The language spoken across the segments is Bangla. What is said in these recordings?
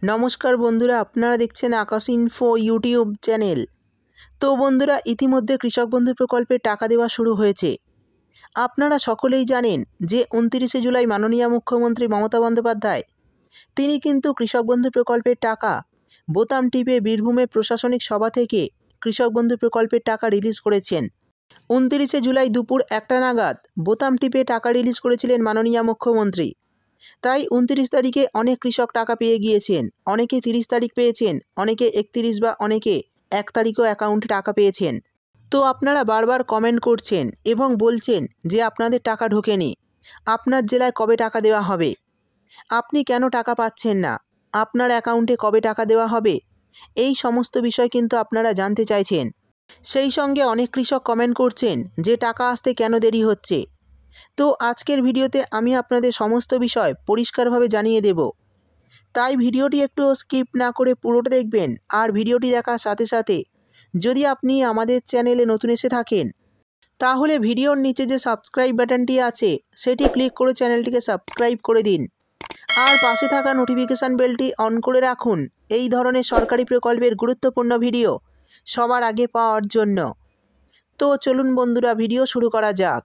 নমস্কার বন্ধুরা, আপনারা দেখছেন আকাশ ইনফো ইউটিউব চ্যানেল। তো বন্ধুরা, ইতিমধ্যে কৃষক বন্ধু প্রকল্পে টাকা দেওয়া শুরু হয়েছে। আপনারা সকলেই জানেন যে 29শে জুলাই মাননীয় মুখ্যমন্ত্রী মমতা বন্দ্যোপাধ্যায় তিনি কিন্তু কৃষক বন্ধু প্রকল্পের টাকা বোতাম টিপে বীরভূমের প্রশাসনিক সভা থেকে কৃষক বন্ধু প্রকল্পের টাকা রিলিজ করেছেন। 29শে জুলাই দুপুর 1টা নাগাদ বোতাম টিপে টাকা রিলিজ করেছিলেন মাননীয় মুখ্যমন্ত্রী। তাই 29 তারিখে অনেক কৃষক টাকা পেয়ে গিয়েছেন, অনেকে 30 তারিখ পেয়েছেন, অনেকে 31 বা অনেকে 1 তারিখও অ্যাকাউন্টে টাকা পেয়েছেন। তো আপনারা বারবার কমেন্ট করছেন এবং বলছেন যে আপনাদের টাকা ঢোকেনি, আপনার জেলায় কবে টাকা দেওয়া হবে, আপনি কেন টাকা পাচ্ছেন না, আপনার অ্যাকাউন্টে কবে টাকা দেওয়া হবে, এই সমস্ত বিষয় কিন্তু আপনারা জানতে চাইছেন। সেই সঙ্গে অনেক কৃষক কমেন্ট করছেন যে টাকা আসতে কেন দেরি হচ্ছে। তো আজকের ভিডিওতে আমি আপনাদের সমস্ত বিষয় পরিষ্কারভাবে জানিয়ে দেব, তাই ভিডিওটি একটু স্কিপ না করে পুরোটা দেখবেন। আর ভিডিওটি দেখার সাথে সাথে যদি আপনি আমাদের চ্যানেলে নতুন এসে থাকেন তাহলে ভিডিওর নিচে যে সাবস্ক্রাইব বাটনটি আছে সেটি ক্লিক করে চ্যানেলটিকে সাবস্ক্রাইব করে দিন, আর পাশে থাকা নোটিফিকেশান বেলটি অন করে রাখুন এই ধরনের সরকারি প্রকল্পের গুরুত্বপূর্ণ ভিডিও সবার আগে পাওয়ার জন্য। তো চলুন বন্ধুরা, ভিডিও শুরু করা যাক।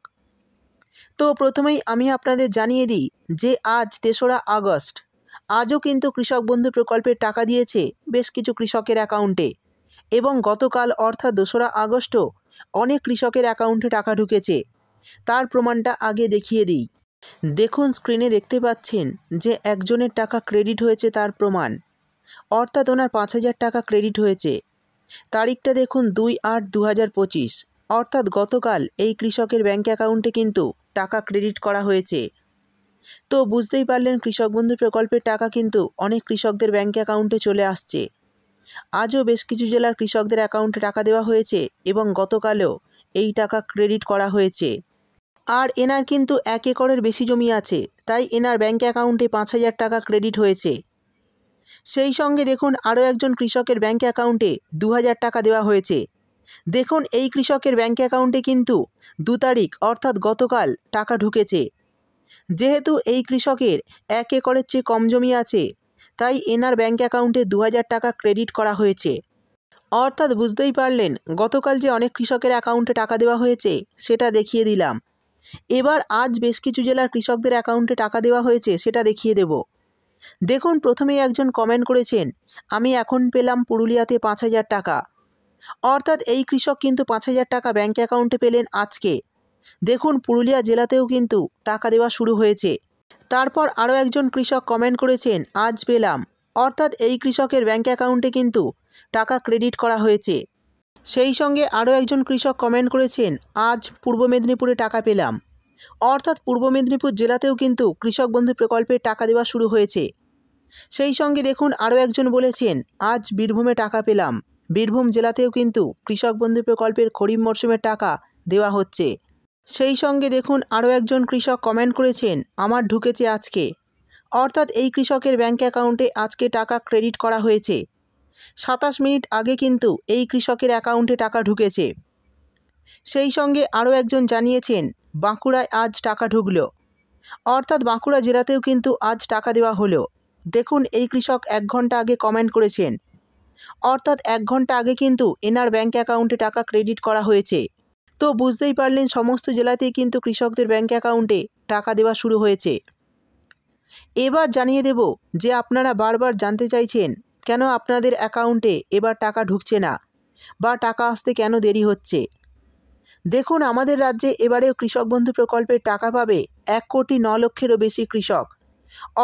তো প্রথমেই আমি আপনাদের জানিয়ে দিই যে আজ 3রা আগস্ট, আজও কিন্তু কৃষক বন্ধু প্রকল্পের টাকা দিয়েছে বেশ কিছু কৃষকের অ্যাকাউন্টে, এবং গতকাল অর্থাৎ 2রা আগস্টও অনেক কৃষকের অ্যাকাউন্টে টাকা ঢুকেছে। তার প্রমাণটা আগে দেখিয়ে দিই। দেখুন, স্ক্রিনে দেখতে পাচ্ছেন যে একজনের টাকা ক্রেডিট হয়েছে, তার প্রমাণ, অর্থাৎ ওনার 5,000 টাকা ক্রেডিট হয়েছে। তারিখটা দেখুন 2/8/2025, অর্থাৎ গতকাল এই কৃষকের ব্যাঙ্ক অ্যাকাউন্টে কিন্তু টাকা ক্রেডিট করা হয়েছে। তো বুঝতেই পারলেন কৃষক বন্ধু প্রকল্পের টাকা কিন্তু অনেক কৃষকদের ব্যাঙ্ক অ্যাকাউন্টে চলে আসছে। আজও বেশ কিছু জেলার কৃষকদের অ্যাকাউন্টে টাকা দেওয়া হয়েছে এবং গতকালও এই টাকা ক্রেডিট করা হয়েছে। আর এনার কিন্তু 1 একরের বেশি জমি আছে, তাই এনার ব্যাঙ্ক অ্যাকাউন্টে 5,000 টাকা ক্রেডিট হয়েছে। সেই সঙ্গে দেখুন আরও একজন কৃষকের ব্যাঙ্ক অ্যাকাউন্টে 2,000 টাকা দেওয়া হয়েছে। দেখুন এই কৃষকের ব্যাঙ্ক অ্যাকাউন্টে কিন্তু 2 তারিখ অর্থাৎ গতকাল টাকা ঢুকেছে। যেহেতু এই কৃষকের 1 একরের চেয়ে কম জমি আছে, তাই এনার ব্যাঙ্ক অ্যাকাউন্টে 2,000 টাকা ক্রেডিট করা হয়েছে। অর্থাৎ বুঝতেই পারলেন গতকাল যে অনেক কৃষকের অ্যাকাউন্টে টাকা দেওয়া হয়েছে সেটা দেখিয়ে দিলাম। এবার আজ বেশ কিছু জেলার কৃষকদের অ্যাকাউন্টে টাকা দেওয়া হয়েছে সেটা দেখিয়ে দেব। দেখুন, প্রথমেই একজন কমেন্ট করেছেন, আমি এখন পেলাম পুরুলিয়াতে 5,000 টাকা। অর্থাৎ এই কৃষক কিন্তু 5,000 টাকা ব্যাঙ্ক অ্যাকাউন্টে পেলেন আজকে। দেখুন, পুরুলিয়া জেলাতেও কিন্তু টাকা দেওয়া শুরু হয়েছে। তারপর আরও একজন কৃষক কমেন্ট করেছেন, আজ পেলাম, অর্থাৎ এই কৃষকের ব্যাঙ্ক অ্যাকাউন্টে কিন্তু টাকা ক্রেডিট করা হয়েছে। সেই সঙ্গে আরও একজন কৃষক কমেন্ট করেছেন, আজ পূর্ব মেদিনীপুরে টাকা পেলাম, অর্থাৎ পূর্ব মেদিনীপুর জেলাতেও কিন্তু কৃষক বন্ধু প্রকল্পের টাকা দেওয়া শুরু হয়েছে। সেই সঙ্গে দেখুন আরও একজন বলেছেন, আজ বীরভূমে টাকা পেলাম, বীরভূম জেলাতেও কিন্তু কৃষক বন্ধু প্রকল্পের খরিফ মরশুমের টাকা দেওয়া হচ্ছে। সেই সঙ্গে দেখুন আরও একজন কৃষক কমেন্ট করেছেন, আমার ঢুকেছে আজকে, অর্থাৎ এই কৃষকের ব্যাঙ্ক অ্যাকাউন্টে আজকে টাকা ক্রেডিট করা হয়েছে। 27 মিনিট আগে কিন্তু এই কৃষকের অ্যাকাউন্টে টাকা ঢুকেছে। সেই সঙ্গে আরও একজন জানিয়েছেন, বাঁকুড়ায় আজ টাকা ঢুকলো, অর্থাৎ বাঁকুড়া জেলাতেও কিন্তু আজ টাকা দেওয়া হলো। দেখুন এই কৃষক 1 ঘন্টা আগে কমেন্ট করেছেন, অর্থাৎ 1 ঘন্টা আগে কিন্তু এনার ব্যাঙ্ক অ্যাকাউন্টে টাকা ক্রেডিট করা হয়েছে। তো বুঝতেই পারলেন সমস্ত জেলাতেই কিন্তু কৃষকদের ব্যাঙ্ক অ্যাকাউন্টে টাকা দেওয়া শুরু হয়েছে। এবার জানিয়ে দেব যে আপনারা বারবার জানতে চাইছেন কেন আপনাদের অ্যাকাউন্টে এবার টাকা ঢুকছে না বা টাকা আসতে কেন দেরি হচ্ছে। দেখুন, আমাদের রাজ্যে এবারেও কৃষক বন্ধু প্রকল্পের টাকা পাবে 1,09,00,000-এরও বেশি কৃষক,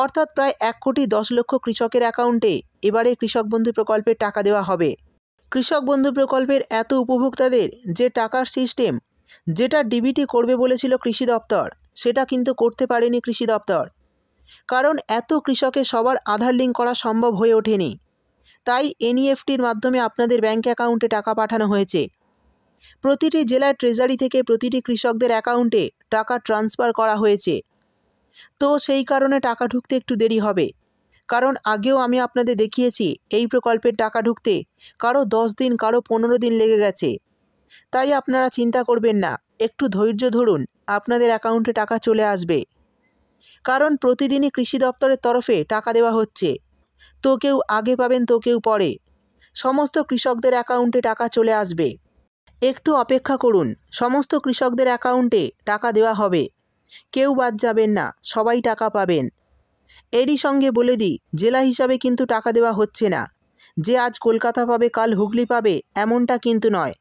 অর্থাৎ প্রায় 1,10,00,000 কৃষকের অ্যাকাউন্টে এবারে কৃষক বন্ধু প্রকল্পের টাকা দেওয়া হবে। কৃষক বন্ধু প্রকল্পের এত উপভোক্তাদের যে টাকার সিস্টেম, যেটা ডিবিটি করবে বলেছিল কৃষি দপ্তর, সেটা কিন্তু করতে পারেনি কৃষি দপ্তর, কারণ এত কৃষকের সবার আধার লিঙ্ক করা সম্ভব হয়ে ওঠেনি। তাই এনইএফটির মাধ্যমে আপনাদের ব্যাঙ্ক অ্যাকাউন্টে টাকা পাঠানো হয়েছে। প্রতিটি জেলার ট্রেজারি থেকে প্রতিটি কৃষকদের অ্যাকাউন্টে টাকা ট্রান্সফার করা হয়েছে। তো সেই কারণে টাকা ঢুকতে একটু দেরি হবে, কারণ আগেও আমি আপনাদের দেখিয়েছি এই প্রকল্পের টাকা ঢুকতে কারো 10 দিন, কারো 15 দিন লেগে গেছে। তাই আপনারা চিন্তা করবেন না, একটু ধৈর্য ধরুন, আপনাদের অ্যাকাউন্টে টাকা চলে আসবে। কারণ প্রতিদিনই কৃষি দপ্তরের তরফে টাকা দেওয়া হচ্ছে, তো কেউ আগে পাবেন তো কেউ পরে। সমস্ত কৃষকদের অ্যাকাউন্টে টাকা চলে আসবে। একটু অপেক্ষা করুন, সমস্ত কৃষকদের অ্যাকাউন্টে টাকা দেওয়া হবে। কেউ বাদ যাবেন না, সবাই টাকা পাবেন। এরই সঙ্গে বলে দিই, জেলা হিসাবে কিন্তু টাকা দেওয়া হচ্ছে না। যে আজ কলকাতা পাবে কাল হুগলি পাবে এমনটা কিন্তু নয়।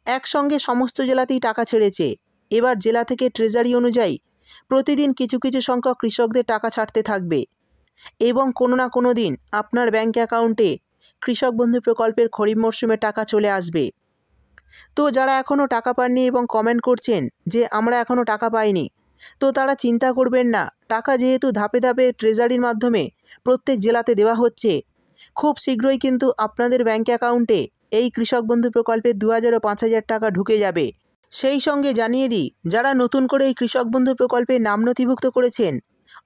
একসঙ্গে সমস্ত জেলাতেই টাকা ছেড়েছে। এবার জেলা থেকে ট্রেজারি অনুযায়ী প্রতিদিন কিছু কিছু সংখ্যক কৃষকদের টাকা ছাড়তে থাকবে এবং কোনো না কোনো দিন আপনার ব্যাঙ্ক অ্যাকাউন্টে কৃষক বন্ধু প্রকল্পের খরিফ মরশুমে টাকা চলে আসবে। তো যারা এখনও টাকা পাননি এবং কমেন্ট করছেন যে আমরা এখনও টাকা পাইনি, তো তারা চিন্তা করবেন না। টাকা যেহেতু ধাপে ধাপে ট্রেজারির মাধ্যমে প্রত্যেক জেলাতে দেওয়া হচ্ছে, খুব শীঘ্রই কিন্তু আপনাদের ব্যাঙ্ক অ্যাকাউন্টে এই কৃষক বন্ধু প্রকল্পের 2000 ও 5000 টাকা ঢুকে যাবে। সেই সঙ্গে জানিয়ে দিই, যারা নতুন করে এই কৃষক বন্ধু প্রকল্পে নাম নথিভুক্ত করেছেন,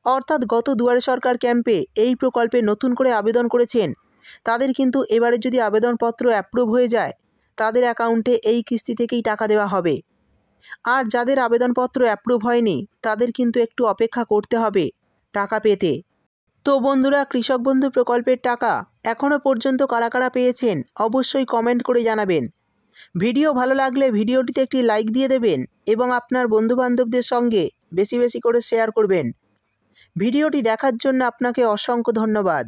অর্থাৎ গত দুয়ারে সরকার ক্যাম্পে এই প্রকল্পে নতুন করে আবেদন করেছেন, তাদের কিন্তু এবারে যদি আবেদনপত্র অ্যাপ্রুভ হয়ে যায়, তাদের অ্যাকাউন্টে এই কিস্তি থেকেই টাকা দেওয়া হবে। আর যাদের আবেদনপত্র অ্যাপ্রুভ হয়নি, তাদের কিন্তু একটু অপেক্ষা করতে হবে টাকা পেতে। তো বন্ধুরা, কৃষক বন্ধু প্রকল্পের টাকা এখনও পর্যন্ত কারা কারা পেয়েছেন অবশ্যই কমেন্ট করে জানাবেন। ভিডিও ভালো লাগলে ভিডিওটিতে একটি লাইক দিয়ে দেবেন এবং আপনার বন্ধুবান্ধবদের সঙ্গে বেশি বেশি করে শেয়ার করবেন। ভিডিওটি দেখার জন্য আপনাকে অসংখ্য ধন্যবাদ।